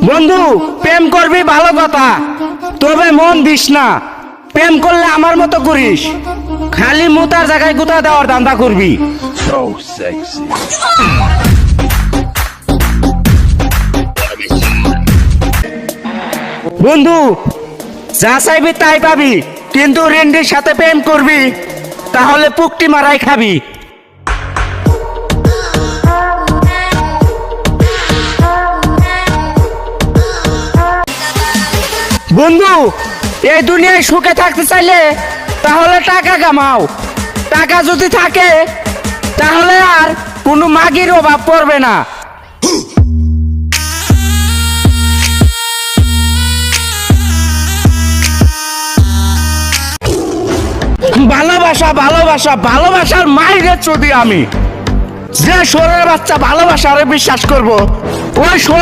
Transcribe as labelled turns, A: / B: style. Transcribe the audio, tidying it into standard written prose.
A: বন্ধু, প্রেম করবি ভালো কথা, তবে মন দিস না। প্রেম করলে আমার মতো করিস, খালি মুতার জায়গায় গুতা দেওয়ার ধান্দা করবি।
B: So sexy.
A: বন্ধু, যা চাইবি তাই পাবি, কিন্তু রেন্ডির সাথে প্রেম করবি তাহলে পুকটি মারাই খাবি। বন্ধু, এই দুনিয়ায় সুখে থাকতে চাইলে তাহলে টাকা কামাও। টাকা যদি থাকে তাহলে আর কোনো মাগির অভাব পড়বে না। ভালোবাসা ভালোবাসা ভালোবাসার মাইরে চোদি আমি। যে সোরের বাচ্চা ভালোবাসারে বিশ্বাস করব, ওই